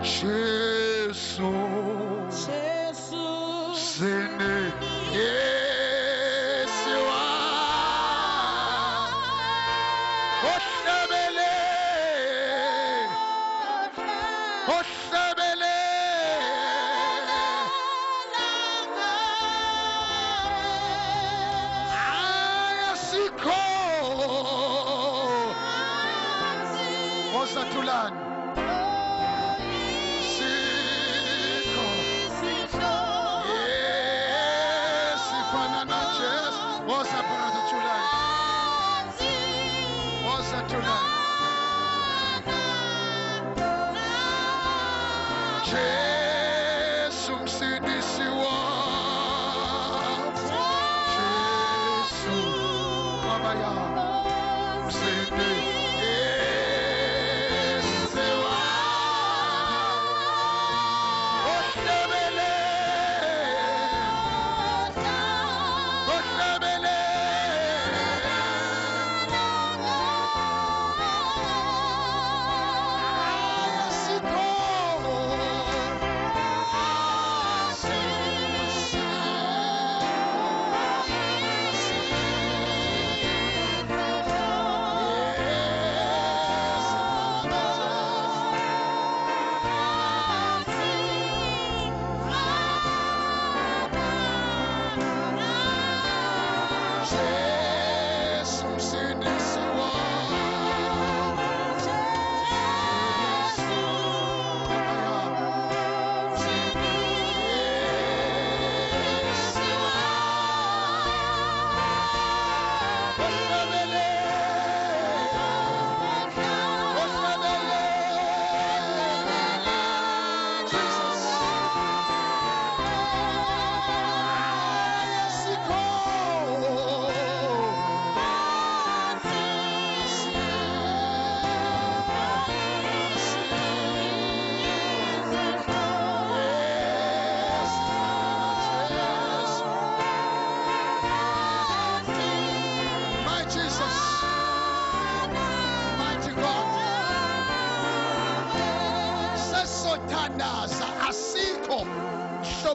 Jesus, Sene, Yeshua, Oshabele, Oshabele, Ayasiko, Osatulan. What's up, brother July? What's up tonight? Jesus, Msidisi wa Jesus, Baba ya Msidisi.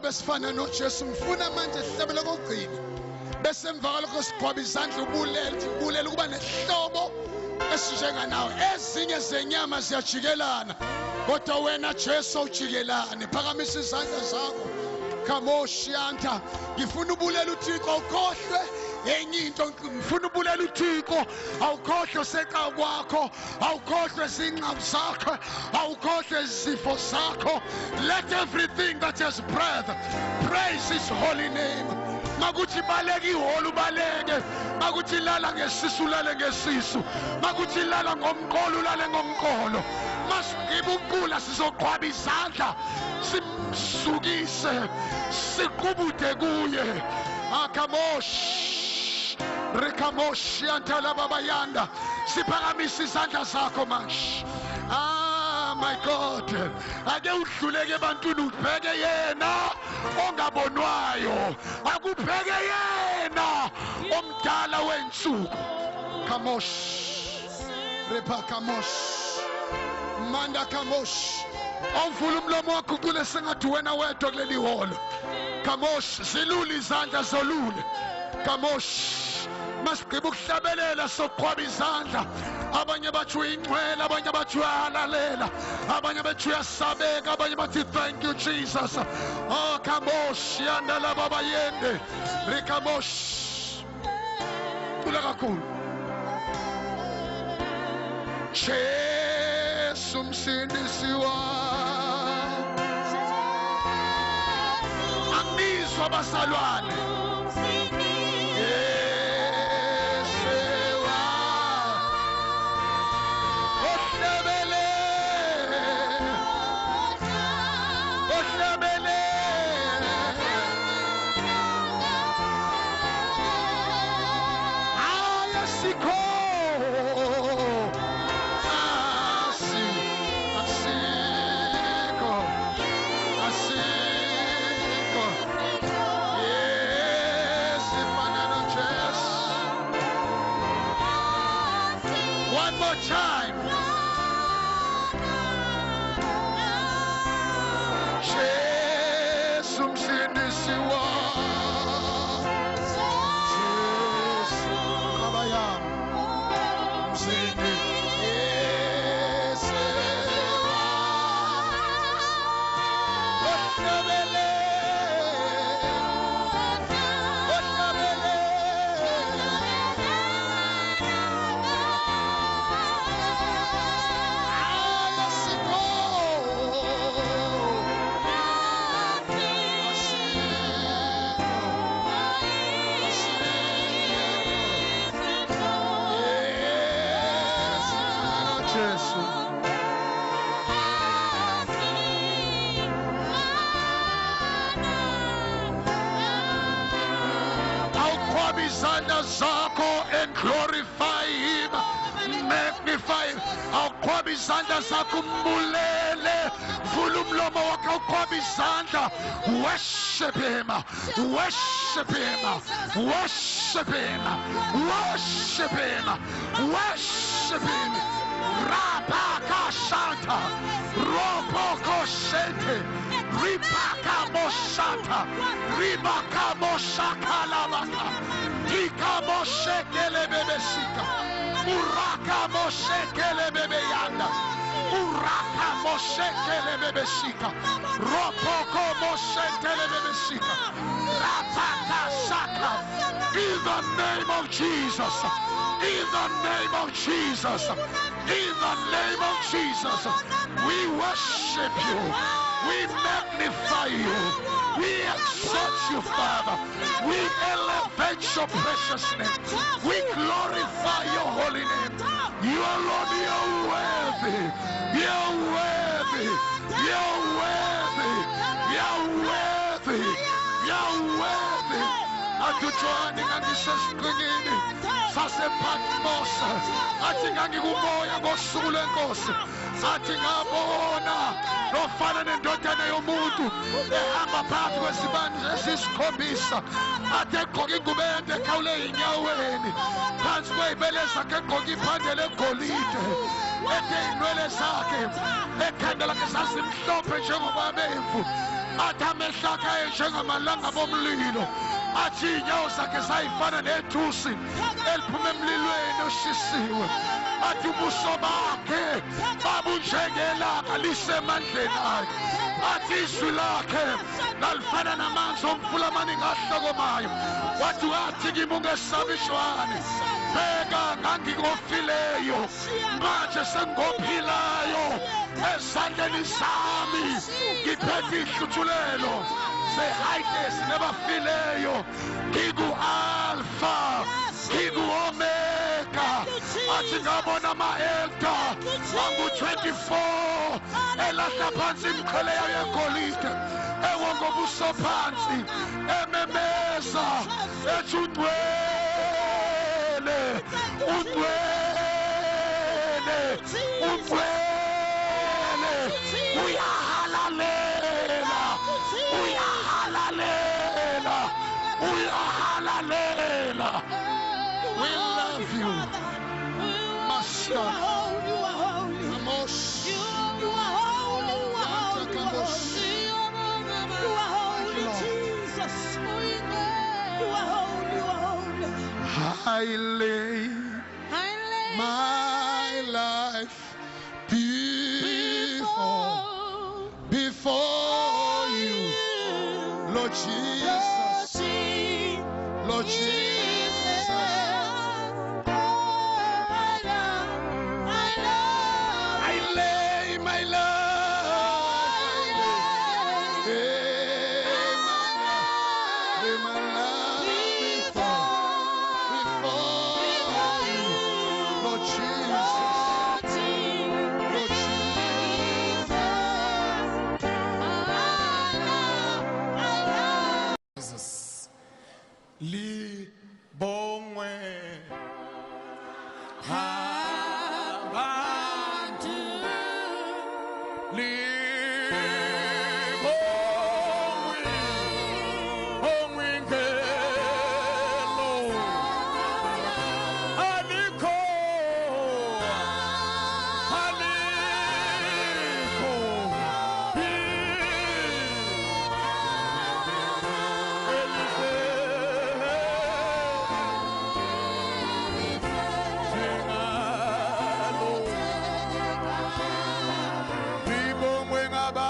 Besifana noJesu mfuna manje sihlabele kokugcina bese emva kwalokho sigqoba izandla ubulela ukuba nehlobo esinjenganawe. Ezinye zenyama ziyajikelana kodwa wena Jesu ujikelane. Phakamisa izandla zakho. Kamoshiyanta ngifuna ubulela uThixo ukhohlwe enye into. Ngifuna ubulela uThixo awukhohlwe seqa kwakho, awukhohlwe izingqabu zakho, awukhohlwe izifo zakho. Let everything that has breath praise his holy name. Makuthi baleke iholo baleke, makuthi lala ngesisu ulale ngesisu, makuthi lala ngomqolo ulale ngomqolo. Masigibe ukuqula sizoqhwaba izandla simsukise siqubude kuye. Akamosh Rekamosh yantala baba yanda. Siphakamisa izandla zakho manje. My God, ake udluleke ebantwini ubheke yena ongabonwayo, akubheke yena omdala wensuku. Kamosh Repa Kamosh Manda Kamosh. Omvula umlomo wakho kule sengathi wena wedwa kuleli holo. Kamosh zilula izandla zolule. Kamosh masigqiba ukuhlabelela soqhwaba izandla. Abanye bathi uyingcwele, abanye bathi uyahalalela, abanye bathi uyasabeka, abanye bathi thank you Jesus. Oh kamosh yandala baba yende rikamosh kula kakhulu. Jesu msindisi wami angizwa abasalwane. One more time. izandla zakho and glorify him. Magnify him. Awuqhwabe izandla zakho umbulele. Vula umlomo wakho awuqhwabe izandla. Worship him. Worship him. Worship him. Worship him. Worship him. Rabaka Shanta. Roboko Shente. Ribaka Moshata. Ribaka Moshaka Lavaka. Tika Moshekele Bebesika. Uraka Moshekele Bebeyanda. Uraka Moshekele Bebesika. Roboko Moshekele Bebesika. Rabaka Shaka. In the name of Jesus. In the name of Jesus. In the name of Jesus. We worship you. We magnify you. We exalt you, Father. We elevate your precious name. We glorify your holy name. You alone, you're worthy. You're worthy. You're worthy. You're worthy. You're worthy. Atujoani ngangisesiqingini sasePatmos. Athi ngangikumoya ngosuku lwenkosi. Athi ngabona nofana nendodana yomuntu ehamba phakathi kwesibani esisikhombisa. Athi egqoke ingubo ende ekhawule ey'nyaweni. Phansi kwey'bele zakhe egqoke iphande legolide. Ethe iy'nwele zakhe ekhanda lakhe sasimhlophe njengobabemvu. Athi amehlo akhe ayenjengamalanga bomlilo. Athi iy'nyawo zakhe zayifana nethusi eliphuma emlilweni oshisiwe. Athi ubuso bakhe babunjengelanga lisemandleni akhe. Athi izwi lakhe lalifana namanzi omfula amaningi ahlokomayo. Wathi wathi kimi ungesabishwane. Bheka ngangikofileyo manje sengophilayo ezandleni zami ngiphethe ihluthulelo ze-highness nebafileyo. Ngingu-alpha ngingu-omega. Athi ngabona ama-elda angu-24 elahla phansi imqhele yayo yegolide ewonga ubuso phansi ememeza ethi ungcwele ungcwele ungcwele. Uyahalalela uyahalalela uyahalalela. We love you, Master. You are holy. Amos. You are holy. You are holy, Jesus. You are holy. I lay my life before you, Lord Jesus. Lord Jesus. I lay my life. Lay my life before you, Lord Jesus. Lord Jesus. Libongwe abantu libongwe ngelo alikho libongwe ngaba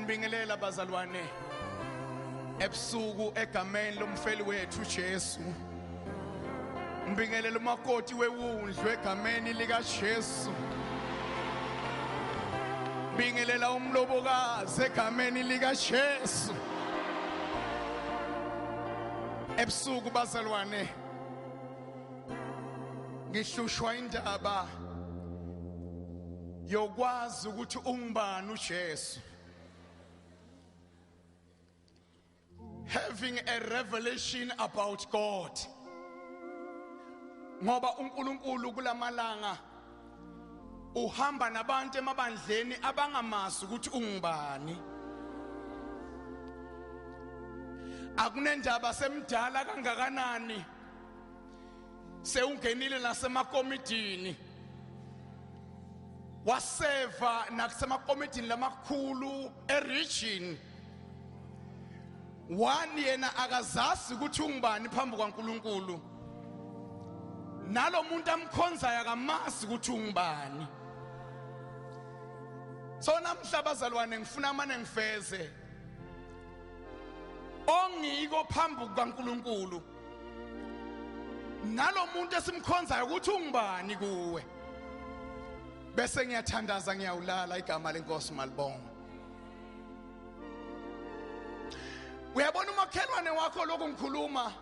Siyanibingelela bazalwane ebusuku egameni lomfeli wethu Jesu. Mbingelela umakoti wewundlu egameni lika Jesu. Mbingelela umlobokazi egameni lika Jesu. Ebusuku bazalwane ngihlushwa indaba yokwazi ukuthi ungubani uJesu. Having a revelation about God. Ngoba uNkulunkulu kulamalanga uhamba nabantu emabandleni abangamazi ukuthi ungubani. Akunendaba semdala kangakanani seungenile nasemakomidini waseva nasemakomidini lamakhulu eregion. One yena akazazi ukuthi ungubani phambi kwaNkulunkulu. Nalo muntu amkhonzayo akamazi ukuthi ungubani. So namhla bazalwane ngifuna manje ngifeze ongiko phambi kwaNkulunkulu. Nalo muntu esimkhonzayo ukuthi ungubani kuwe. Bese ngiyathandaza ngiyawulala igama lenkosi malibonga. Uyabona umakhelwane wakho lokho ngikhuluma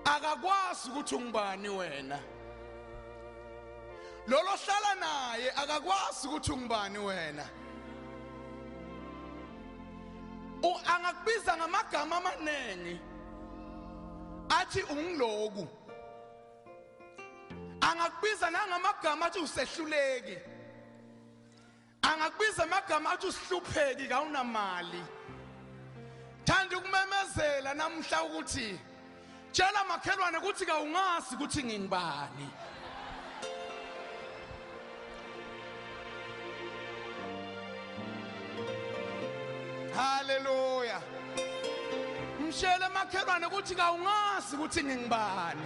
akakwazi ukuthi ungubani wena. Lolo hlala naye akakwazi ukuthi ungubani wena. Angakubiza ngamagama amanengi athi ungiloku. Angakubiza nangamagama athi usehluleki. Angakubiza amagama athi usihlupheki kawunamali. Thanda ukumemezela namhla ukuthi tshela makhelwane ukuthi kawungazi ukuthi ngingibani. Hallelujah. Mshele makhelwane ukuthi kawungazi ukuthi ngingibani.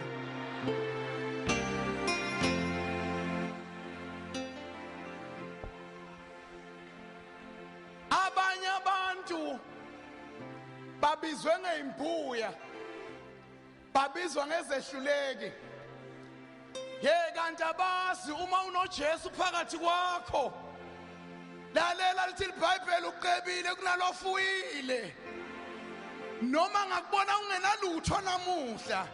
Abanye abantu babizwe ngeimbuya, babizwa ngezehluleki. Kanti abazi uma unoJesu phakathi kwakho. Lalela lithi iBhayibheli uqebile kunalofuyile. Noma ngakubona ungenalutho namuhla,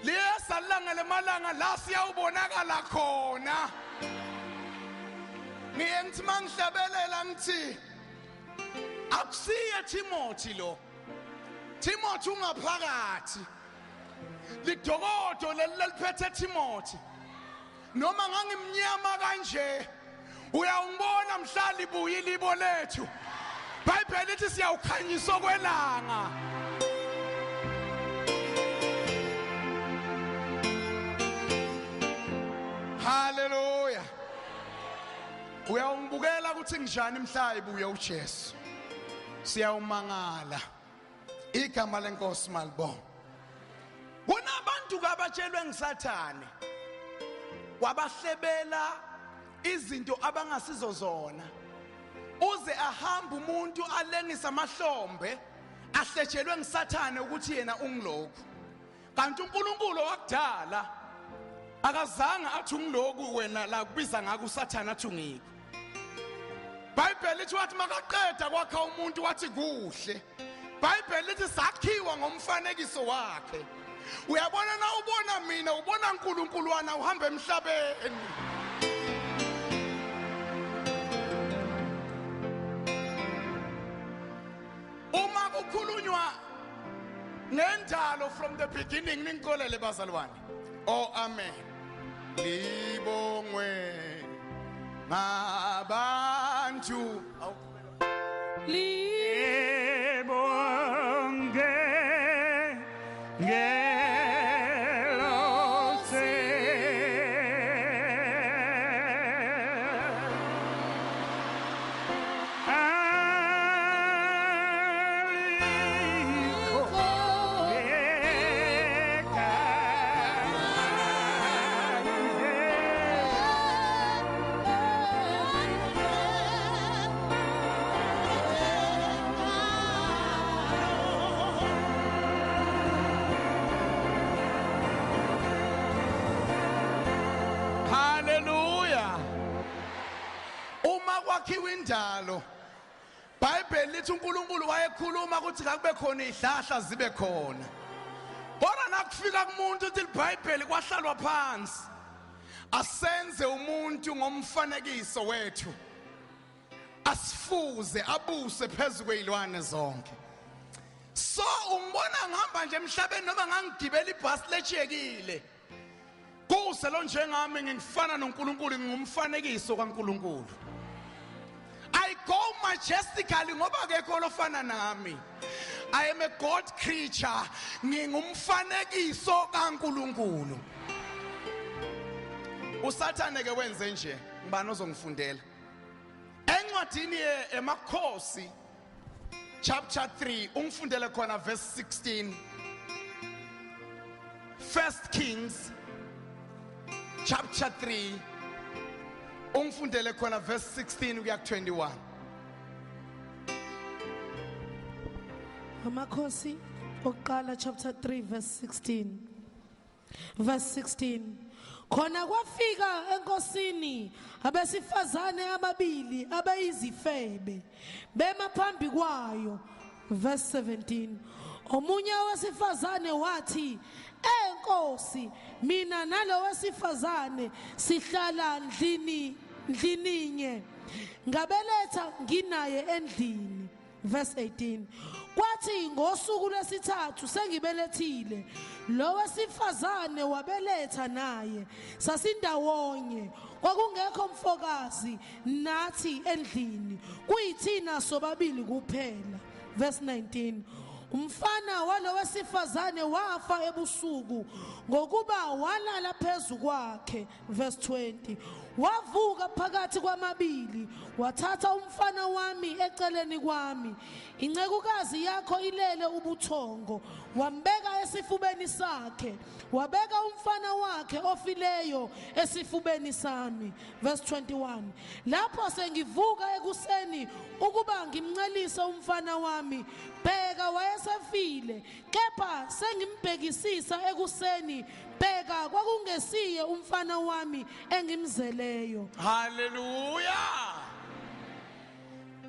liyasalanga lemalanga la siyawubonakala khona. Ngithi mangihlabelela ngithi akusiye Thimothy lo. Thimothy ungaphakathi. Lidokodo leliphethe Thimothy. Noma ngangimnyama kanje, uyawubona mhlali buyi libo lethu. Bible lithi siyawukhanyisa kwelanga. Hallelujah. Uyawubukela ukuthi njani mhla ibuye uJesu. Siyawumangala. Igama lenkosi malibonga. Kunabantu kabatshelwe ngisathane. Wabahlebela izinto abangasizo zona. Uze ahamba umuntu alengisa amahlombe ahletshelwe ngisathane ukuthi yena ungiloku. Kanti uNkulunkulu wakudala akazange athi ungiloku wena la kubiza ngako usathane athi ungikho. Bible lithi wathi makaqeda kwakha umuntu wathi kuhle. Bible lithi sakhiwa ngomfanekiso wakhe. Uyabona na ubona mina ubona uNkulunkuluwana uhamba emhlabeni. Uma kukhulunywa ngendalo from the beginning ninkolele bazalwane. Oh amen. Libongwe ngabantu. Libonge indalo Bible lithi uNkulunkulu wayekhuluma ukuthi akube khona idlahla zibe khona Bona nakufika kumuntu uthi iBhayibheli kwahlalwa phansi asenze umuntu ngomfanekiso wethu asifuze abuse phezulu kwezilwane zonke So umbona ngihamba nje emhlabeni noma ngangigibela ibhasi lechiyekile Kuse lo njengami ngifana noNkulunkulu ngumfanekiso kaNkulunkulu I go majestically ngoba akekho lofana nami I am a God creature ngingumfanekiso kaNkulunkulu usathane ke wenze nje ngibani ozongifundela encwadini emakhosi chapter 3 ungifundele khona verse 16 First Kings chapter 3 ungifundele khona verse 16 kuya ku 21 Amakhosi okuqala chapter 3 verse 16 verse 16 Khona kwafika enkosini abesifazane ababili abayizifebe bema phambi kwayo verse 17 Omunye wesifazane wathi enkosi mina nalo wesifazane sihlala ndlininye ngabeletha nginaye endlini verse 18 Kwathi ngosuku lwesithathu sengibelethile lo wesifazane wabeletha naye sasindawonye kwakungekho mfokazi nathi endlini kuyithina sobabili kuphela verse 19 Umfana walo wesifazane wafa ebusuku ngokuba walala phezu kwakhe verse 20 Wavuka phakathi kwamabili wathatha umfana wami eceleni kwami incekukazi yakho ilele ubuthongo wambeka esifubeni sakhe wabeka umfana wakhe ofileyo esifubeni sami verse 21 Lapho sengivuka ekuseni ukuba ngimncelise umfana wami bheka wayesefile kepha sengimbhekisisa ekuseni bheka kwakungesiye umfana wami engimzeleyo Hallelujah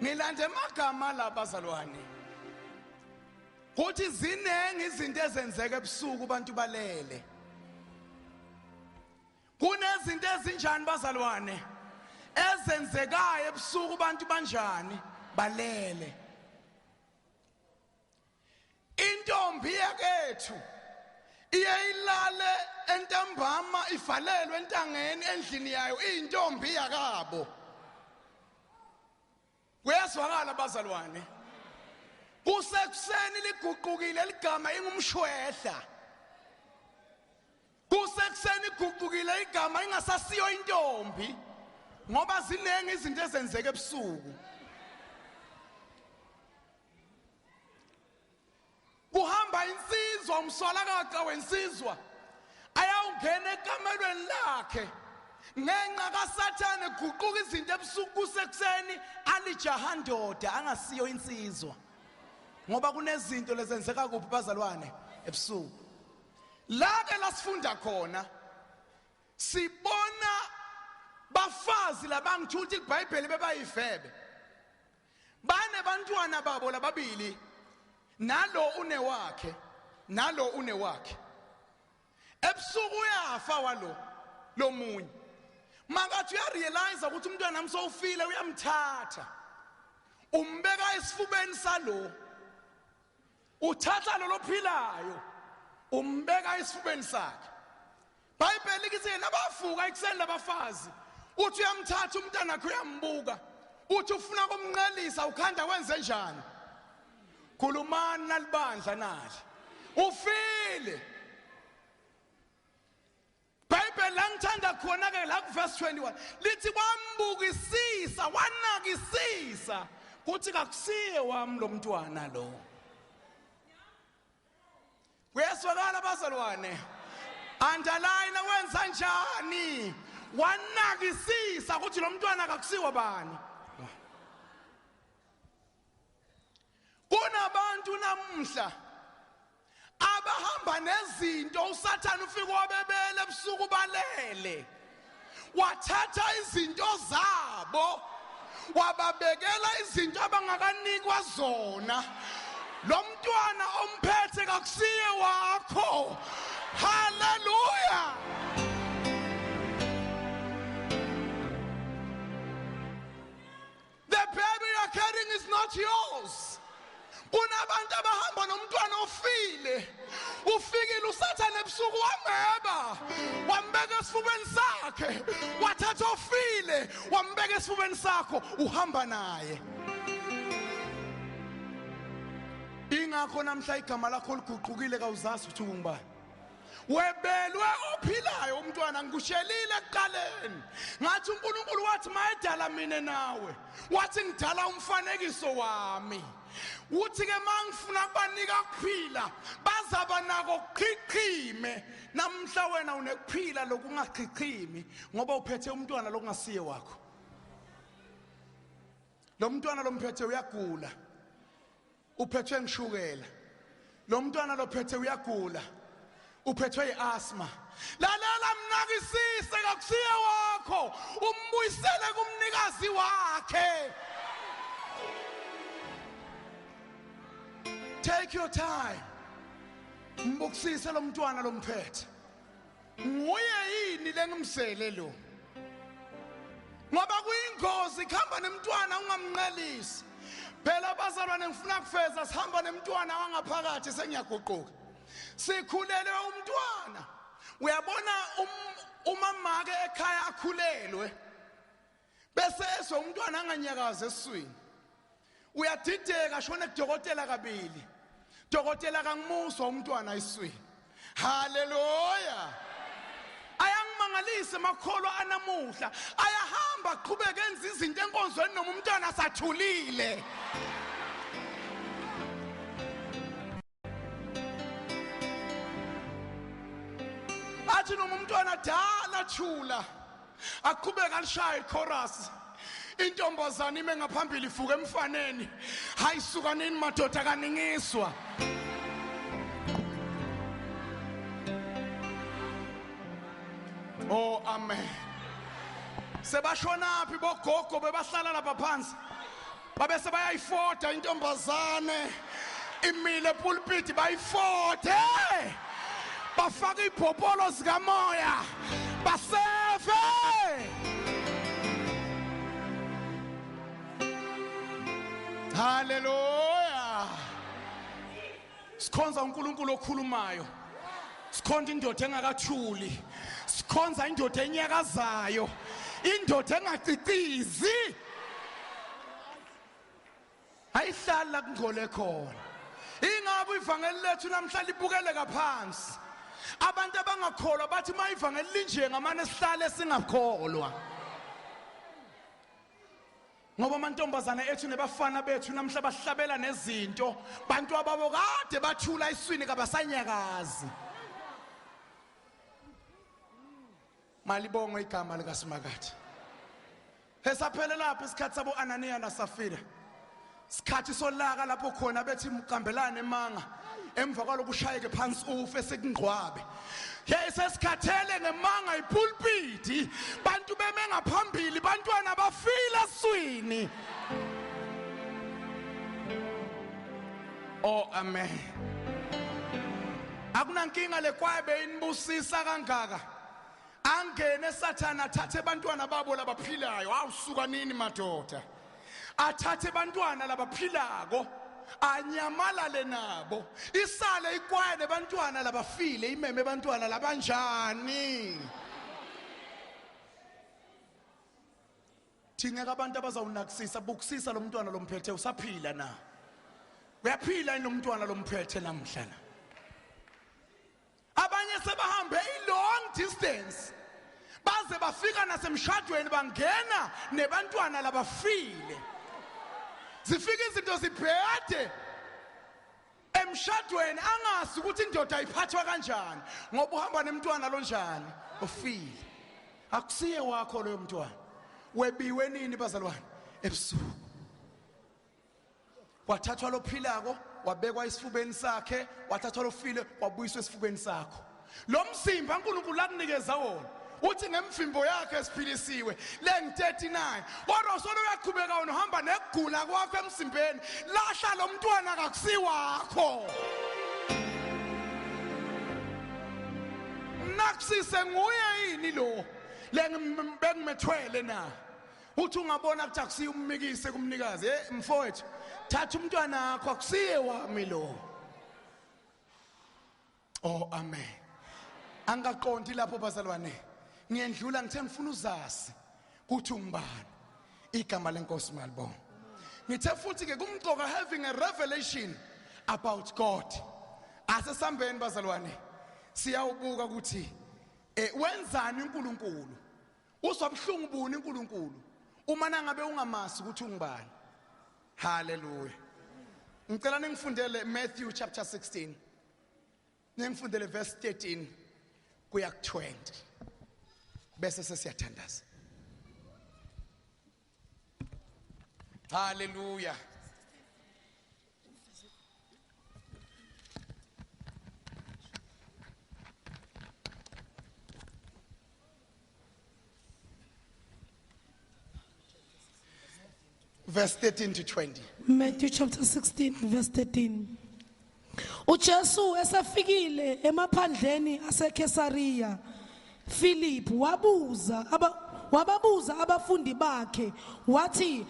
Ngilande amagama la bazalwane Kuthi zinengi izinto ezenzeka ebusuku abantu balele Kunezinto ezinjani bazalwane ezenzekayo ebusuku abantu banjani balele Intombi yakethu iyayilale entambama ivalelwe entangeni endlini yayo intombi yakabo Kuyazwakala bazalwane Kusekuseni liguqukile ligama ingumshwehla Kusekuseni iguqukile igama ingasasiyo intombi ngoba zinengi izinto ezenzeka ebusuku Kuhamba insizwa umswalakade wensizwa ayawungena ekamelweni lakhe ngenxa kaSathane guquka izinto ebusuku kusekuseni alijahandoda angasiyo insizwa ngoba kunezinto lezenzeka kuphi bazalwane ebusuku la ke lasifunda khona sibona bafazi labangithuthi iBhayibheli bebayivebe bane bantwana babo lababili nalo une wakhe ebusuku uyafa walo lomunye mangathi uyarealize ukuthi umntwana nami sowufile uyamthatha umbeka esifubeni salo uthatha lo lophilayo umbeka esifubeni sakhe Bible lithi nabavuka ekuseni labafazi uthi uyamthatha umntwana wakhe uyambuka uthi ufuna ukumnqelisa ukhanda wenze njani Khulumani nalibandla nali ufile Bible langithanda khona ke la verse 21 lithi wambukisisa wanakisisa kuthi kakusiye wami lo mntwana lo Kuyeswakala bazalwane underline wenza njani wanakisisa ukuthi lo mntwana kakusiwa bani Kunabantu namhla abahamba nezinto uSathane ufika wabebele ebusuku balele wathatha izinto zabo wababekela izinto abangakanikwa zona. Lo mntwana omphethe kakusiye wakho. Hallelujah. The baby you are carrying is not yours. Kunabantu abahamba nomntwana ofile. Ufikile usathane ebusuku wameba. Wambeka esifubeni sakhe. Wathatha ofile, wambeka esifubeni sakho, uhamba naye. Ingakho namhla igama lakho liguqukile kawuzazi ukuthi ungubani. Webelwe ophilayo umntwana ngikushelile ekuqaleni. Ngathi uNkulunkulu wathi mayedala mina nawe. Wathi ngidala umfanekiso wami. Uthi ke mangifuna kubanika ukuphila bazaba nako ukuqhiqhime. Namhla wena unekuphila lokungaqhiqhimi ngoba uphethe umntwana lokungasiye wakho. Lo mntwana lomphethe uyagula. Uphethwe ngishukela. Lo mntwana lophethe uyagula. Uphethwe iasthma. Lalela mnakisise kakusiye wakho, umbuyisele kumnikazi wakhe. Take your time. Mbukisise lo mntwana lomphethe. Nguye yini lengimsele lo? Ngoba kuyingozi khamba nemntwana ungamnqelisi. Phela abazalwane ngifuna kufeza sihamba nemntwana wangaphakathi sengiyaguquka. Sikhulele umntwana. Uyabona umama ke ekhaya akhulelwe. Bese eswe umntwana anganyakaza esiswini. Uyadideka shone kudokotela kabili. Dokotela kangimuswa umntwana esiswini. Hallelujah. Ayangimangalise makholo anamuhla. Ayahamba aqhubeke enza izinto enkonzweni noma umntwana asathulile. Athi noma umntwana dala thula. Aqhubeka alishaya ichorus. Intombazana ime ngaphambili ifuka emfaneni. Hayisuka nini madoda kaningiswa. Oh amen. Sebashona phi bogogo bebahlala lapha phansi. Babe sebayayifoda intombazane. Imile pulpit bayifode. Bafaka iphopolo zikamoya. Basefe. Hallelujah. Sikhonza uNkulunkulu okhulumayo. Sikhonza indoda engakathuli. Sikhonza indoda enyakazayo. Indoda engacicizi. Ayihlala kungole khona. Ingabe ivangeli lethu namhlanje libukele kaphansi. Abantu abangakholwa bathi mayivangeli linje ngamane sihlale singakholwa. Ngoba amantombazana ethu nebafana bethu namhla bahlabela nezinto bantu ababo kade bathula iswini kabasanyakazi. Malibongo igama lika Simakade. Hesaphele lapho isikhathi sabo Ananiya naSafira. Sikhathi solaka lapho khona bethi mqambelane emanga emva kwalokushayeke phansi ufe sekungqwabe. Sesikhathele ngemanga ipulpiti bantu beme ngaphambili bantwana bafile eswini. Oh amen. Akunankinga lekwabe inibusisa kangaka. Angene Sathana athathe bantwana babo labaphilayo. Awusuka nini madoda? Athathe bantwana labaphilako anyamalale nabo. Isale ikwayene bantwana labafile imeme bantwana labanjani. Thingeka abantu abazawunakisisa bukisisa lo mntwana lomphethe usaphila na? Uyaphila lo mntwana lomphethe namhla na? Abanye sebahambe long distance baze bafika nasemshadweni bangena nebantwana labafile. Zifika izinto zibhede emshadweni angazi ukuthi indoda iphathwa kanjani ngoba uhamba nemntwana lonjani ofile. Akusiye wakho loyo mntwana. Webiwe nini bazalwane? Ebusuku. Wathathwa lophilako wabekwa isifubeni sakhe, wathathwa lofile wabuyiswa esifubeni sakho. Lo msimba uNkulunkulu akunikeza wona uthi ngemfimbo yakhe esiphilisiwe leng39 kodwa solo uyaqhubeka uhamba nekugula kwakho emsimbeni lahla lo mntwana akakusiwakho nakusise nguye yini lo lengimethwele na uthi ungabona ukuthi akusiye ummikise kumnikazi mfowethu thatha umntwana wakho akusiye wami lo oh amen angaqondi lapho bazalwane ngiyendlula ngithe ngifuna uzazi ukuthi ungubani igama lenkosi malibonga ngithe futhi ke kumqoka having a revelation about God asesambeni bazalwane siyawubuka ukuthi wenzani uNkulunkulu uzobhlungu buni uNkulunkulu uma nangabe ungamasi ukuthi ungubani hallelujah ngicela ningifundele Matthew chapter 16 ningifundele verse 13 kuya ku 20 bese sesiyathandaza hallelujah verse 13 to 20 Matthew chapter 16 verse 13 uJesu esafikile emaphandleni aseKesariya Philip wababuza abafundi bakhe wathi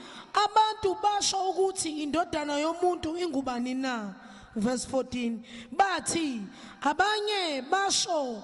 abantu basho ukuthi indodana yomuntu ingubani na verse 14 bathi abanye basho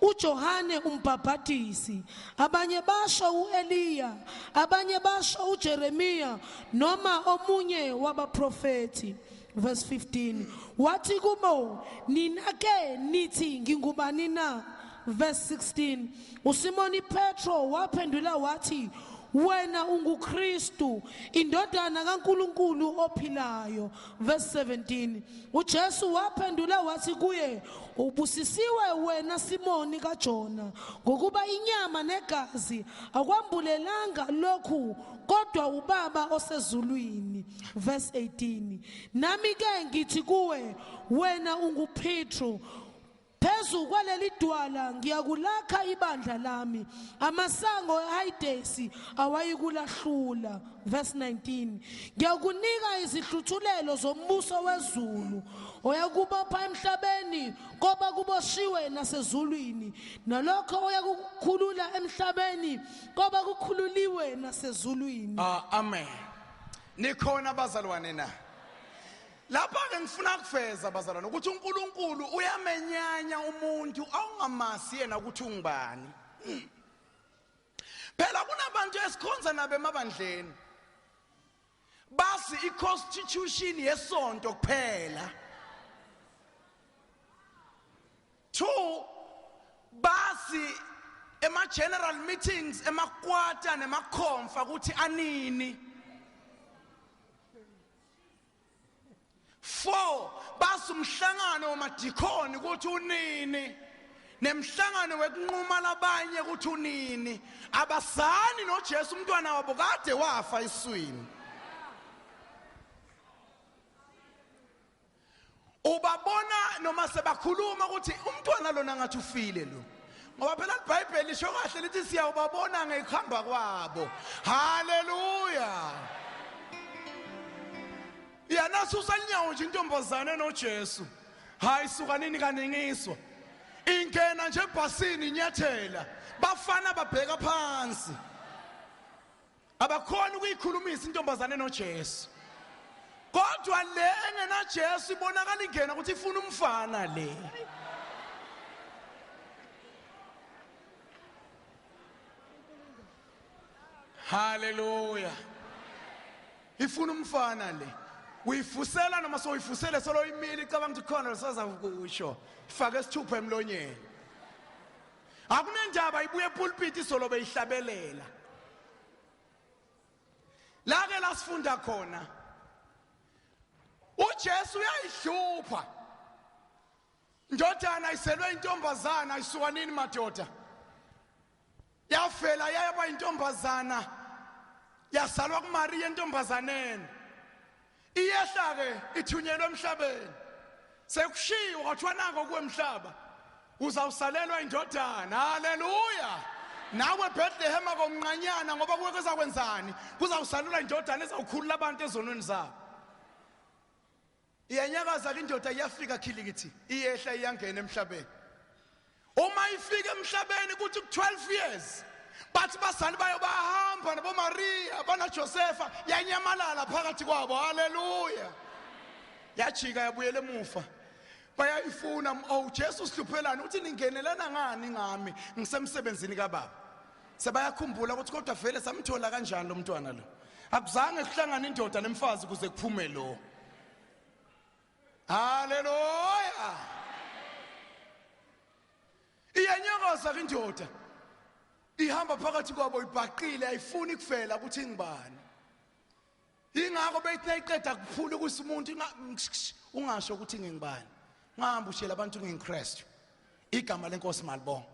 uJohane umbhaphatisi abanye basho uEliya abanye basho uJeremiya noma omunye wabaprofeti verse 15 wathi kubo nina ke nithi ngingubani na verse 16 uSimoni Petro waphendula wathi wena unguKrestu indodana kaNkulunkulu ophilayo verse 17 uJesu waphendula wathi kuye ubusisiwe wena Simoni kaJona ngokuba inyama negazi akwambulelanga lokhu kodwa ubaba osezulwini verse 18 nami ke ngithi kuwe wena unguPetro phezu kwaleli dwala ngiyakulakha ibandla lami amasango eHadesi awayikulahlula verse 19 ngiyakunika izihluthulelo zombuso wezulu oyakubopha emhlabeni koba kuboshiwe nasezulwini nalokho oyakukhulula emhlabeni koba kukhululiwe nasezulwini amen nikhona bazalwane na lapha ke ngifuna ukufeza bazalwane ukuthi uNkulunkulu uyamenyanya umuntu awungamasi yena ukuthi ungubani phela kunabantu esikhonza nabe emabandleni basi iconstitution yesonto kuphela 2 basi ema general meetings emakwata nemakhomfa ukuthi anini 4 basi umhlangano wamadikoni ukuthi unini nemhlangano wekunquma labanye ukuthi unini abasani noJesu umntwana wabo kade wafa iswini ubabona noma sebakhuluma ukuthi umntwana lona ngathi ufile lo ngoba phela iBhayibheli lisho kahle lithi siyawubabona ngekuhamba kwabo haleluya yana susanyawo nje intombazane noJesu hayi suka nini kaningiswa ingena nje ebhasini inyathela bafana babheka phansi abakhona ukuyikhulumisa intombazane noJesu kodwa le engena Jesu ibonakala ingena ukuthi ifuna umfana le haleluya ifuna umfana le uyifusela noma soyifusele solo imili cabanga ukuthi khona lisaza ukusho ifake isithupha emlonyeni akunendaba ibuye epulpit isolo beyihlabelela la ke lasifunda khona uJesu uyayihlupha indodana ayiselwe intombazana ayisuka nini madoda yafela yaba intombazana yasalwa kuMaria intombazaneni iyehla ke ithunyelwe emhlabeni sekushiwa kwathiwa nako kuemhlaba uzawusalelwa indodana haleluya nawe Bethlehem akomnqanyana ngoba kuwe kuzakwenzani kuzawusalula indodana ezawukhulula abantu ezonweni zabo iyanyakaza ke indoda iyafika khilikithi iyehla iyangena emhlabeni uma ifika emhlabeni kuthi 12 years bathi basali bayo bahamba nabo Maria bana Josepha yanyamalala phakathi kwabo haleluya yajika yabuyela emuva bayayifuna Jesu sihluphelana uthi ningenelana ngani ngami ngisemsebenzini kaBaba sebayakhumbula ukuthi kodwa vele samthola kanjani lo mntwana lo akuzange kuhlangana indoda nemfazi kuze kuphume lo haleluya iyanyakaza indoda ihamba phakathi kwabo ibhaqile ayifuni kufela ukuthi ngibani ingakho bethi nayiqeda kuphula kusimuntu ungasho ukuthi ngingibani ngihamba ushela abantu NgoKrestu igama lenkosi malibonga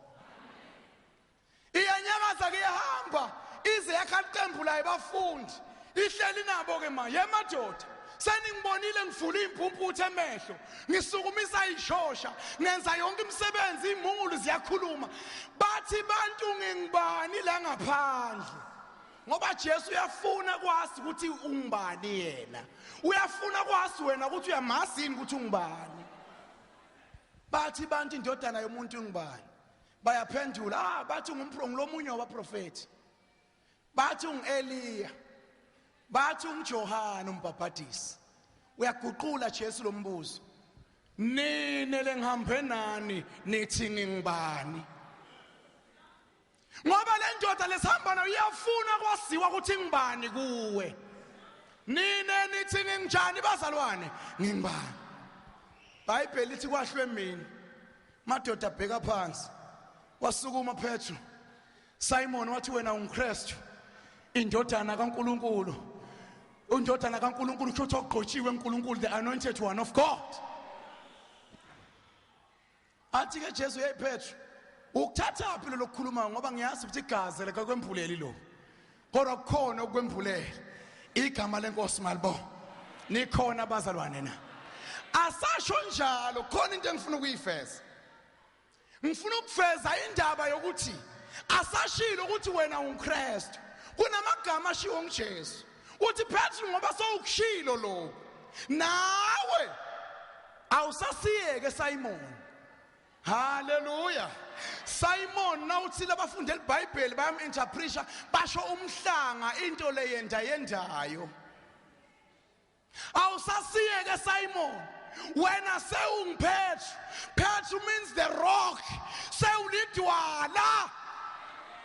iyanyakaza ke ihamba ize yakaqembu la abafundi ihleli nabo ke manje emadoda seningibonile ngivula impumputhe emehlo ngisukumisa ishosha ngenza yonke imisebenzi imungulu ziyakhuluma bathi bantu ngingibani la ngaphandle ngoba Jesu uyafuna kwazi ukuthi ungibani yena uyafuna kwazi wena ukuthi uyamazi yini ukuthi ungibani bathi bantu indodana yomuntu ngibani bayaphendula bathi ngumlomunye wabaprofeti bathi ungiEliya bathi ungiJohana umbhaphathisi uyaguqula Jesu lo mbuzo nini lengihambe nani nithi ngingibani ngoba le ndoda lesihamba nayo iyafuna kwaziwa ukuthi ngibani kuwe nini nithi ngingijani bazalwane ngingibani iBhayibheli lithi kwahlwe mina madoda abheka phansi wasukuma Petru Simon wathi wena ungoKrestu indodana kaNkuluNkulu indodana kaNkuluNkulu kusho ukuthi ogqotshiwe uNkulunkulu the anointed one of God athi ke Jesu hey Petru ukuthatha phela lokukhuluma ngoba ngiyazi ukuthi igazi leka kwembuleli lo kodwa kukhona okwembulela igama lenkosi malibonga nikhona abazalwane na asasho njalo khona into engifuna ukuyifeza ngifuna ukufeza indaba yokuthi asashilo ukuthi wena ungoKrestu kunamagama ashiwo nguJesu uthi Petru ngoba sowukushilo lo nawe awusasiyeke Simon haleluya Simon nawuthile abafundela iBhayibheli bayaminterpreta basho umhlanga into leyendayo awusasiyeke Simon wena sewungiphethu Petru means the rock sewulidwala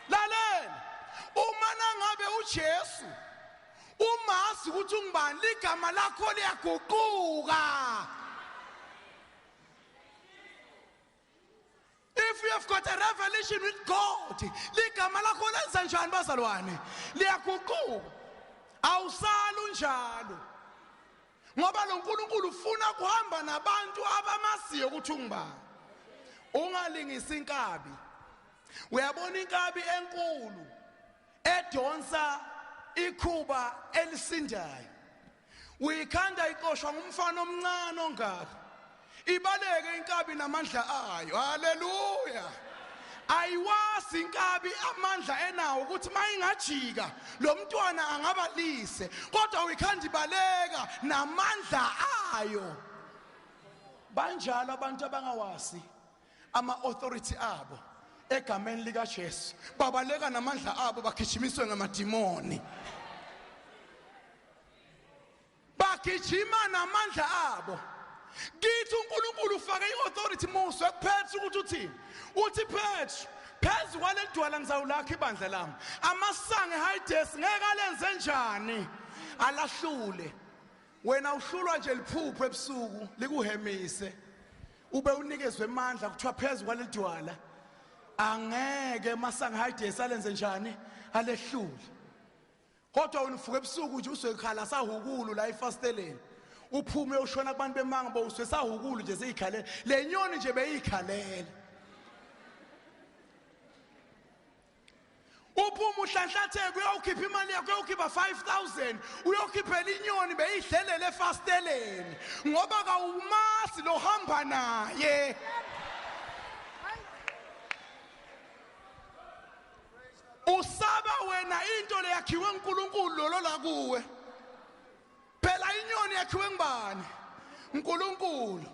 lalela uma nangabe uJesu umazi ukuthi ungibani ligama lakho liyaguquka if you have got a revelation with God ligama lakho lenza njani bazalwane liyaguquka awusalu njalo ngoba lo nkulunkulu ufuna kuhamba nabantu abamasiyo ukuthi ungibani ungalingisa inkabi uyabona inkabi enkulu edonsa ikhuba elisindayo uyikhanda iqoshwa ngumfana omncane ongaka ibaleke inkabi namandla ayo haleluya ayiwazi inkabi amandla enawo ukuthi mayingajika lo mntwana angabalise kodwa uyikhanda ibaleka namandla ayo banjalo abantu abangawasi ama authority abo egameni lika Jesu babaleka namandla abo bagijimiswe ngamadimoni bagijima namandla abo kithi uNkulunkulu ufake iauthority Mose ekuphethe ukuthi uthini uthi Petru phezu kwaledwala ngizawulakha ibandla lami amasange Hades ngeke alenze njani alahlule wena uhlulwa nje liphupho ebusuku likuhemise ube unikezwe amandla kuthiwa phezu kwaledwala angeke masange Hades alenze njani alehlule kodwa unifuke ebusuku nje uswekhala sahukulu la efasteleni uphume ushona kubantu bemanga bo uswesahukulu nje seyikhalela lenyoni nje beyikhalela uphuma uhlanhlatheke uyokhipha imali yakho uyokhipha 5000 uyokhiphela inyoni beyidlelele efasteleni ngoba kawumasi lo hamba naye usaba wena into leyakhiwe uNkulunkulu lo la kuwe phela inyoni yakhiwe ngubani uNkulunkulu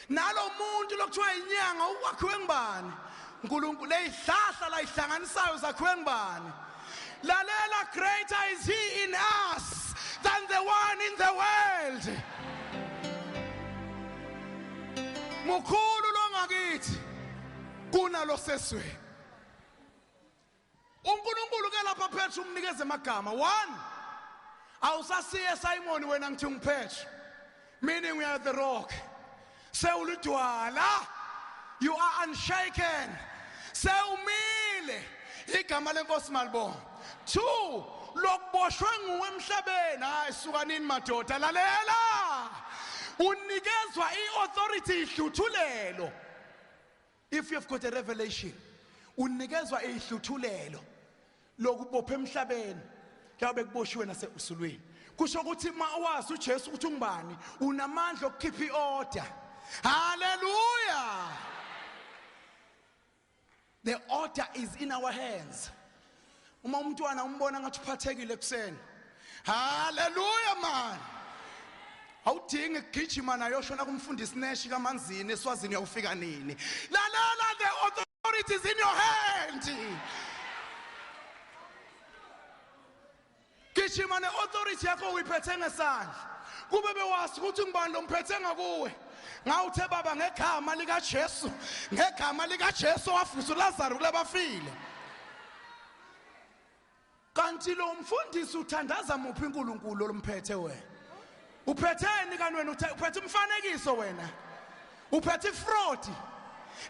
nalo muntu lokuthiwa inyanga ukwakhiwe ngubani uNkulunkulu leyihlahla la ihlanganisayo zakhiwe ngubani lalela greater is he in us than the one in the world mukhulu lo ngakithi kunalo sesweni uNkulunkulu ke lapha phethe umnikeze amagama 1 awusasiye Simon wena ngithi ngiphethe meaning we are the rock sewuludwala you are unshaken sewumile igama lenkosi malibonga 2 lokuboshwe nguwe emhlabeni hayi suka nini madoda lalela unikezwa iauthority ihluthulelo if you have got a revelation unikezwa ihluthulelo lokubopha emhlabeni yabe kuboshiwe naseusulweni kusho ukuthi mawazi uJesu ukuthi ungubani unamandla okukhipha iorder hallelujah the order is in our hands uma umntwana umbona ngathi uphathekile kuseni hallelujah man awudingi ukugijima nayo shona kumfundisi neshi kamanzini eSwazini uyawufika nini lalela the authority is in your hand gijima ne authority yakho uyiphethe ngesandla kube bewazi ukuthi ngibani lo mphethe ngakuwe ngawuthe baba ngegama lika Jesu wafusa uLazarus kulabafile kanti lo mfundisi uthandaza muphi uNkulunkulu lomphethe wena uphetheni kanti wena uphethe umfanekiso wena uphethe fraud